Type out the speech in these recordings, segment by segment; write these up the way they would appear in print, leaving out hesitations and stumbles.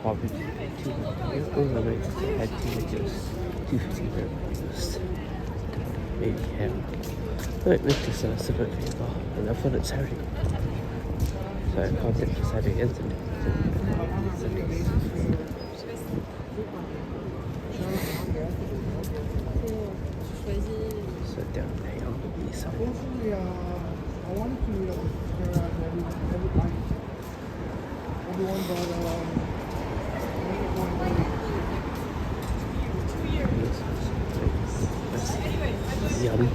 barbecue, 200 unlimited head teenagers, 250 burgers, maybe ham. Right, this is a bit people, and I thought it's heavy. So I can't get this heavy internet. So down there on the east side. I wanted to meet up with her every time. Everyone, That's yum.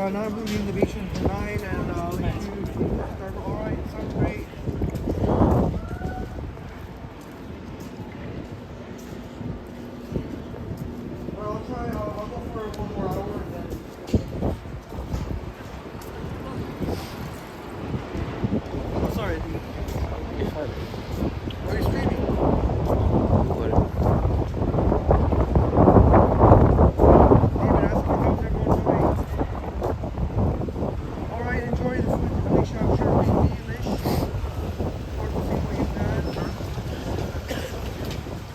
Now I'm moving the vacation for 9 and I'll let you start. Alright, sounds great. Well, I'll try, I'll go for 1 more hour and then. Oh, sorry. You're fine. Are you streaming? Whatever. David asking how's everyone doing? Alright, enjoy the food. Alicia, I'm sure it'll be delish. Or to see what you've had.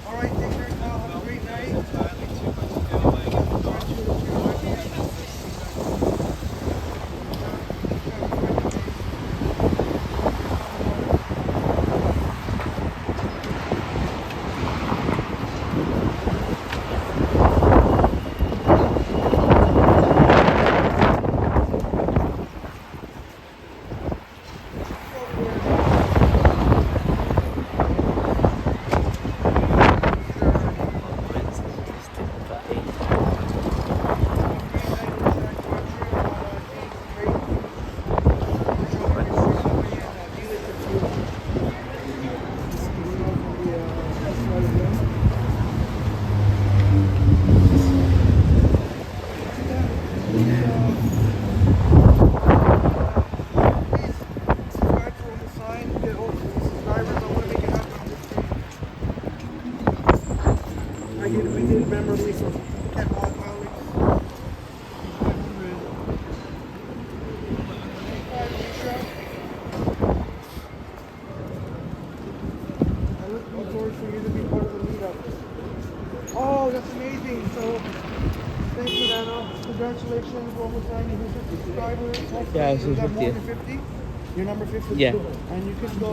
Alright, take care now. Have a great night. We did memorably for Catwalk Valley. 500. I look forward for you to be part of the meetup. Oh, that's amazing. So, thanks, Banana. Congratulations. One more time. You're 50 subscribers. Hopefully Yeah, I was you got more 50. than 50. You're number 50. Yeah. And you can go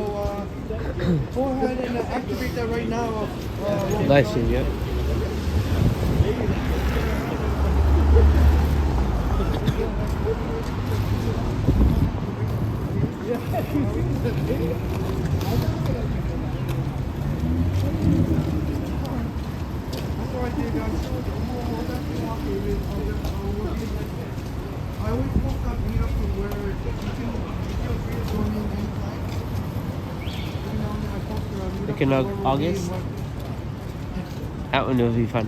ahead and activate that right now. Nice of you. I always post that meetup to where you feel free to join in anytime. Every now and then I post a meetup Like in to where we'll be August? and what- That one will be fun.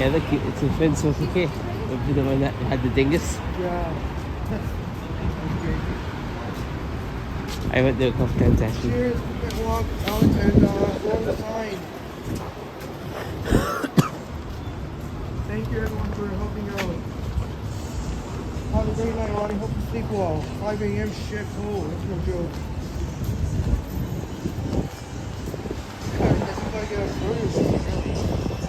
Yeah, look, it's a fence with okay. It'll be the one that had the dingus. Yeah. I went there a couple times actually. Cheers, quick walk, Alex, and roll the sign. Thank you everyone for helping out. Have a great night, Ronnie. Hope you sleep well. 5 a.m. shit. Oh, that's no joke. I guess we gotta get our burgers.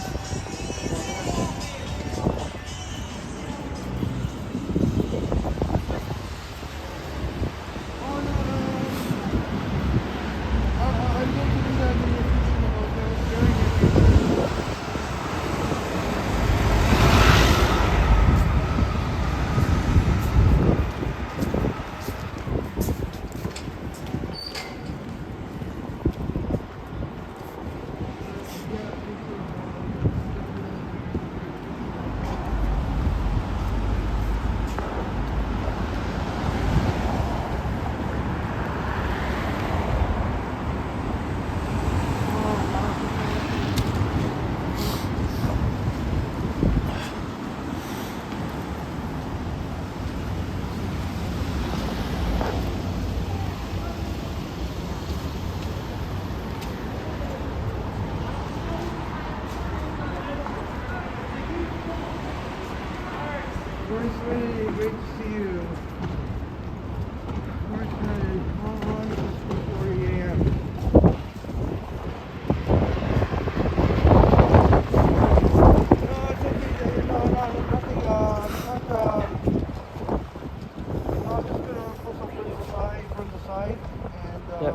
First lady, great to see you. First lady, all right, it's 2:40 a.m. No, it's okay, David. No, nothing. I'm just gonna put some from the side, and Yep.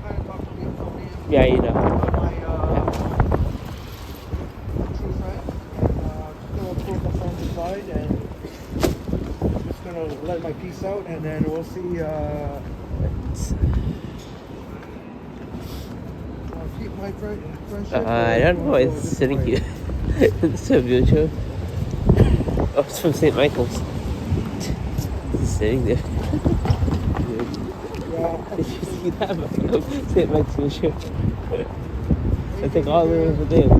kind of talk to me Yeah, you know. on my true friends, and just gonna pull the phone to the side, and just gonna let my piece out, and then we'll see. Keep my friendship. I don't know. It's sitting here. It's so beautiful. Oh, it's from St. Michael's. It's sitting there. Yeah. Did you see that? St. Michael's shirt. I think all the way over there.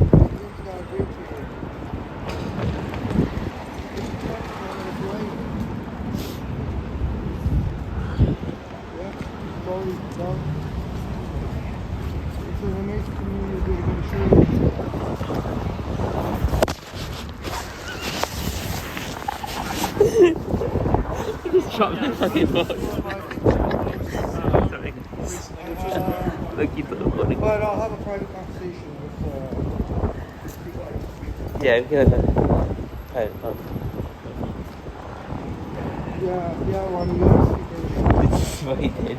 It's an amazing community. I'm sure. You just dropped my fucking phone. Sorry. Look, keep the recording. But I'll have a private conversation with people I don't speak to. Yeah, we can have a private phone. Yeah, well, I'm gonna speak This is what he did.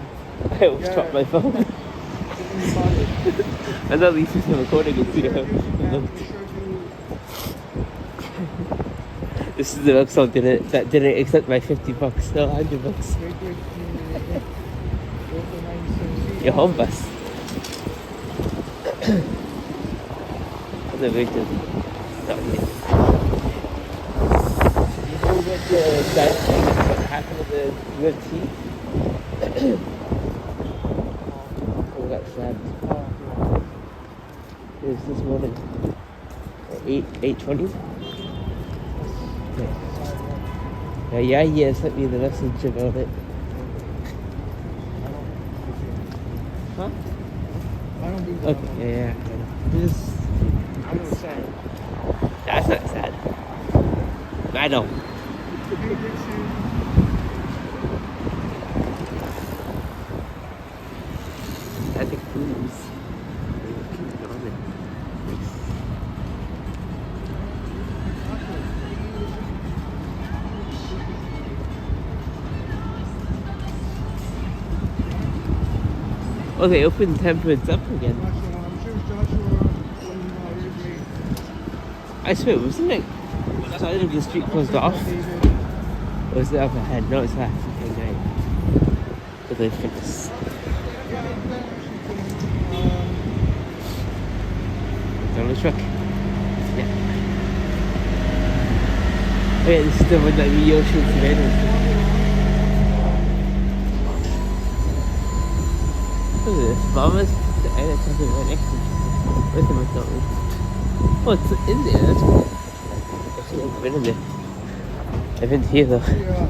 I almost dropped my phone. to I thought at least he was recording it too. This is the website that didn't accept my $50, still $100. Your home bus. What's a great start here. You know what that thing what happened with the UFC? Oh, got stabbed. It was this morning. 8:20. Yeah, sent me the message about it. Huh? I don't do that. Okay, yeah. Just, I know it's sad. that's not sad. I know. I think foods. Oh, they opened Temperance up again. I'm sure Joshua, I swear, wasn't it? Side of the street closed off? Or was it up ahead? No, it's left. Okay, great. But they finished. It's on the truck. Yeah. Oh yeah, this is the one that we Yoshi tomatoes. Look at this. Mama's the edit something right next to each other. Where's the McDonald's? Oh, it's in there. That's good. I've been in there. I've been here though. Yeah, I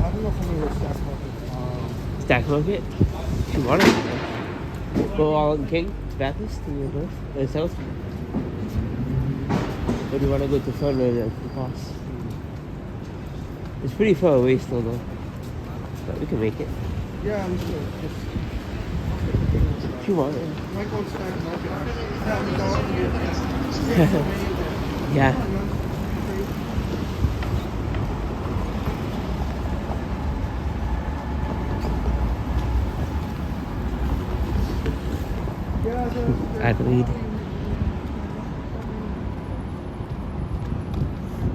don't know if I'm going to Stack Market. Stack Market? If you want it. Go all in King, Baptist, to your north, or south. Or do you want to go to Fern or the Cross? It's pretty far away still though. But we can make it. Yeah, we should. If you want it. Might go to Stack Market. Yeah. Adelaide.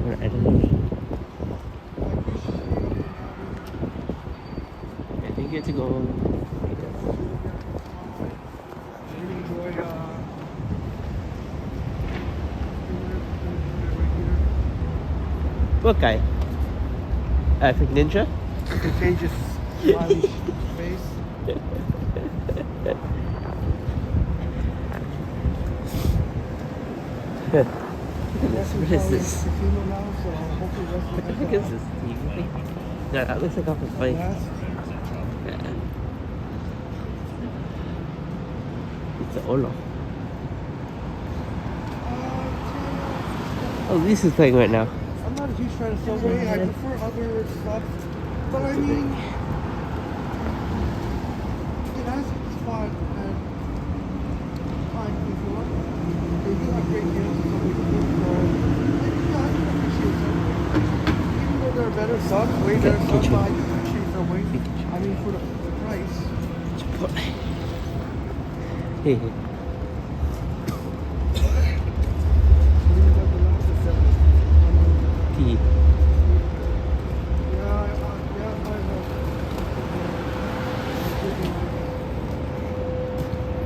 Or Adelaide. I think you have to go. What guy? Epic Ninja? Contagious smiley face. What is this? What the heck is this? Yeah, that looks like off a bike. Yeah. It's a Olo. Oh, this is playing right now. I'm not a huge fan of Subway. I prefer other stuff. But I mean, it has its spot and fine if you want. They do have great deals and Subway food. So, yeah, I can appreciate Subway. Even though there are better subs, way better subs, but I do appreciate Subway. I mean, for the price. Hey. Tea.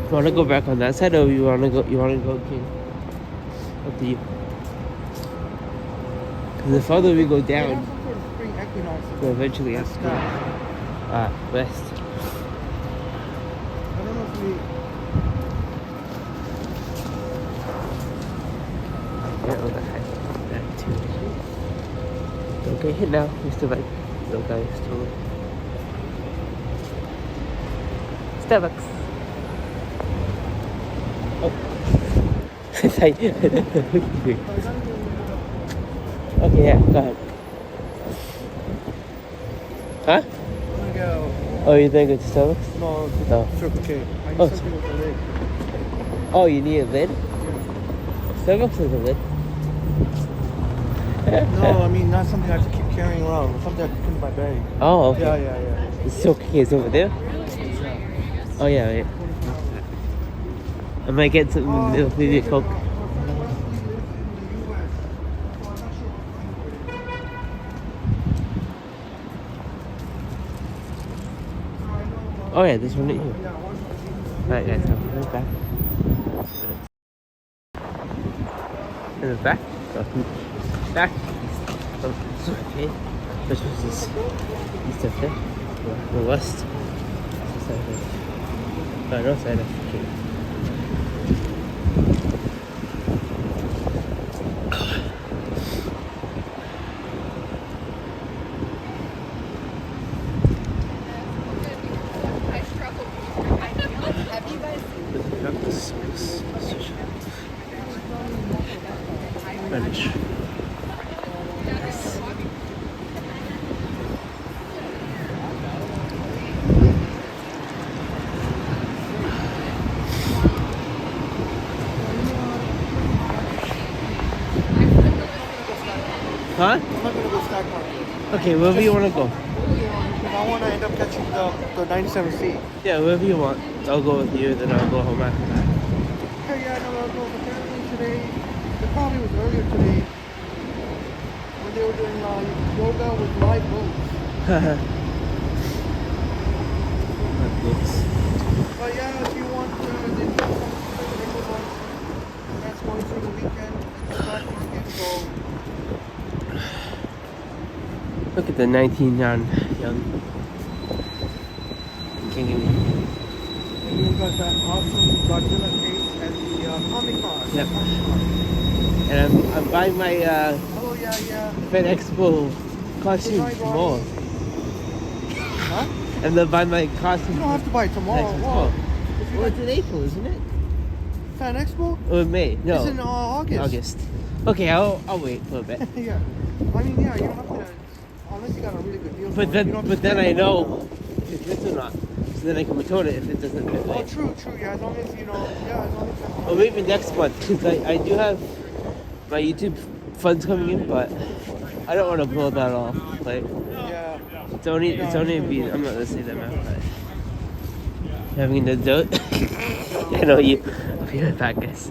You wanna go back on that side, or you wanna go King? Up to you. Cause the farther we go down, Some sort of spring equinox. we'll eventually have to go west. I don't know if we. Yeah, all that too. Don't get hit now. We still like little guy still. Starbucks. Oh. Okay, yeah, go ahead. Huh? I'm gonna go. Oh, you think it's Starbucks? No, No. Circle K. I need Oh, something with a lid. Oh, you need a lid? Starbucks has a lid. No, I mean not something I have to keep carrying around. Something I can put in my bag. Oh, okay. Yeah. It's okay, it's over there? Oh, yeah, yeah. I might get something new, maybe a Coke. Oh, yeah, this one right here. Alright, guys, I'll be right back. In the back? Back. Oh, it's okay. Which was this? East of there? The west? This side of the north side of the cave. Spanish. Huh? I'm not gonna go stack market. Okay, wherever you want to go. Because I want to end up catching the 97C. Yeah, wherever you want. I'll go with you, then I'll go home after that. Hey, yeah, no, apparently today, it probably was earlier today, when they were doing yoga with live boats. But yeah, if you want to, then that's going through the weekend. Stock market, so Look at the 19 young King. and you got that awesome Godzilla case and the comic con. Yep. And I'm buying my Oh yeah. Fed Expo costume Right, tomorrow. Huh? And then buy my costume. You don't have to buy it tomorrow. Next Whoa. Expo. If you Well, like it's in April, isn't it? Fan Expo? Or May? No. It's in August. August. Okay, I'll wait for a bit. Yeah. I mean, yeah, you don't have to, unless you got a really good deal. But for it, you don't have to then spend I it. know if it fits or not. So then I can return it if it doesn't fit. Oh, Right? true, yeah, as long as you know, yeah, as long as Or maybe next month, because I do have my YouTube funds coming in, but I don't want to blow that off. Like, yeah. it's only I'm not gonna say that, man, but having an adult. I know you. I'll be right back, guys.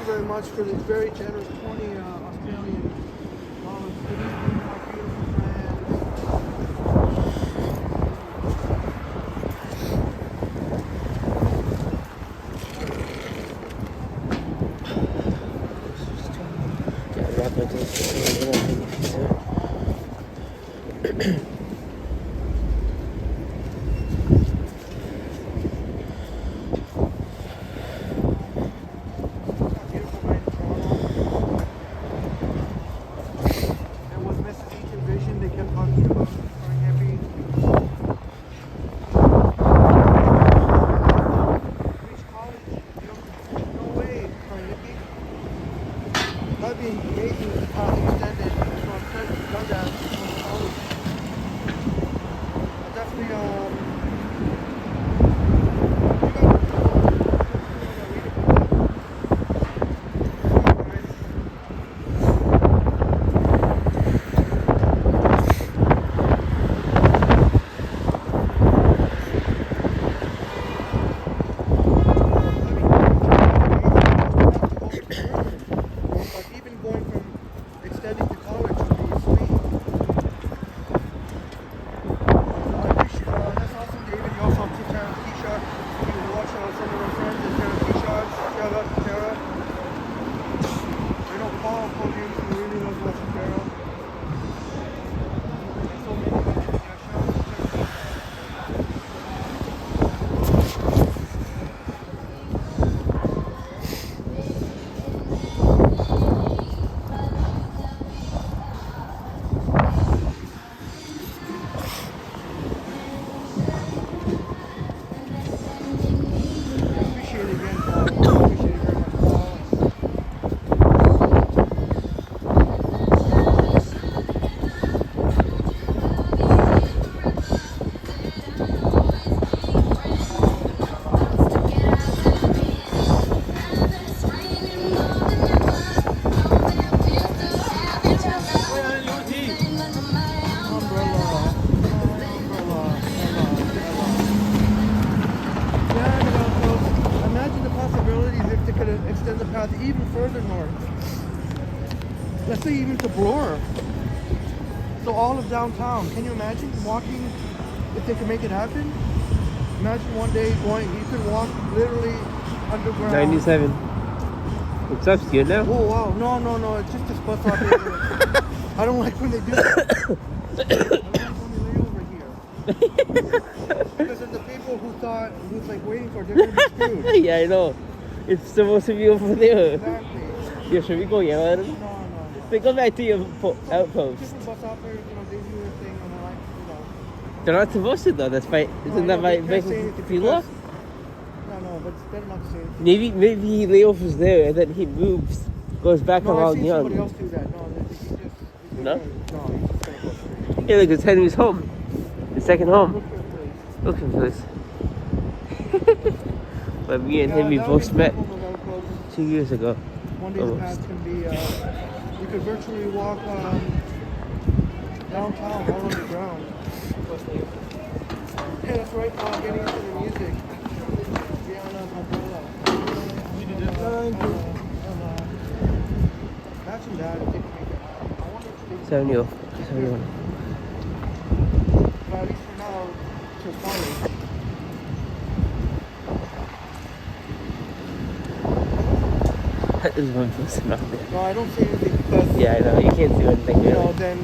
very much for this very generous 20 Australian dollars. Good evening, my beautiful friends. Yeah, wrap it up. Beautiful night in Toronto. There was Mrs. Eaton Vision. They kept talking about going heavy. Reach college. No way, Carnegie. That'd be amazing if the path extended. So I'm trying to done that going to college. But definitely, but even going from extending to college would be sweet. I appreciate that's awesome, David. You also have Tara Keisha. You watch some of our friends and Tara Keisha. Shout out to Tara. I know Paul told you he really loves watching Tara. So many mentions. Yeah, shout out to Tara Keisha. Appreciate it again, Paul. Appreciate it very much, Paul. Imagine the possibilities if they could extend the path even further north. Let's say even to Bloor. So all of downtown. Can you imagine walking if they could make it happen? Imagine one day going, you could walk literally underground. 97. What's up, you now? Oh wow, no, it's just this bus stop here. I don't like when they do that. I don't like when they lay over here. Because of the people who's like waiting for different food. Yeah, I know. It's supposed to be over there. Exactly. Yeah, should we go yell at him? No. We go back to your outpost. Different bus operators, they do their thing and I like, They're not supposed to though. That's by isn't that by making free law? No, but it's better not to say anything. Maybe he layovers there and then he moves, goes back No, I've along seen somebody Young. else do that. No, he just... No? No, he's just gonna go straight. Yeah, look, it's Henry's home. His second home. Look for a place. Looking for this. But me and Henry that would both be met cool, but 2 years ago. one day the Almost. path can be, you could virtually walk downtown all underground. Yeah, that's right, Paul, getting into the music. Rihanna's umbrella. Imagine that if they could make it happen. I wonder if they 71. but at least for now, to college. There's one person out there. No, I don't say anything because, Yeah, I know. You can't do anything really. then,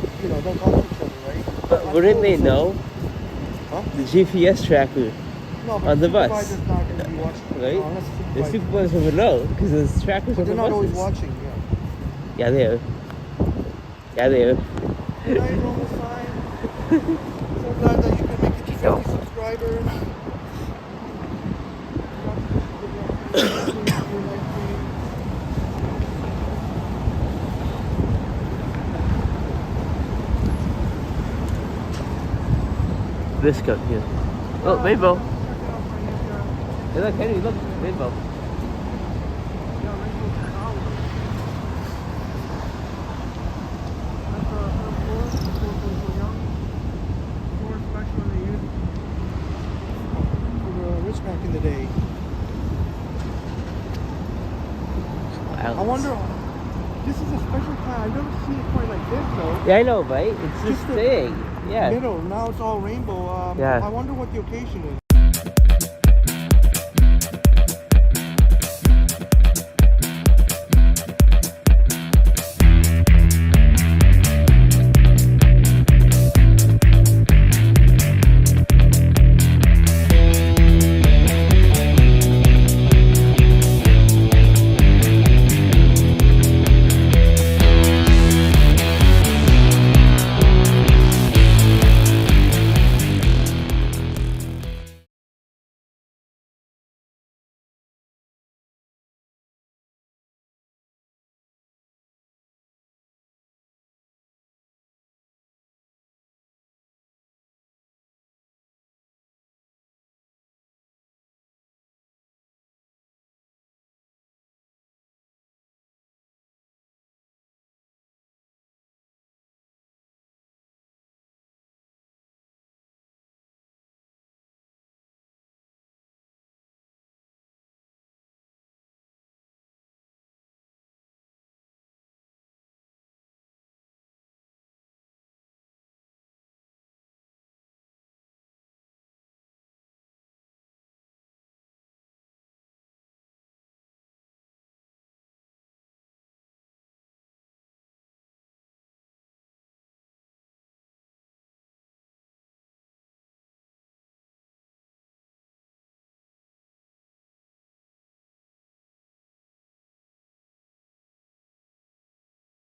don't talk to each other, right? But wouldn't they know Huh? the GPS tracker, No, but on the bus. supervisor's not going to be watching. right? No, unless The supervisor. supervisor would know because there's trackers But on they're the not always buses. watching, yeah. Yeah, they are. Yeah, they are. Good night, Normal Sign. So glad that you could make it to 50 subscribers. This guy here. Oh, rainbow. Hey, look, Henry, look, rainbow. Back in the day. clouds. I wonder. This is a special kind. I've never seen it quite like this though. Yeah, I know, right? It's this Just the thing. Yeah. Middle. Now it's all rainbow. Yeah. I wonder what the occasion is.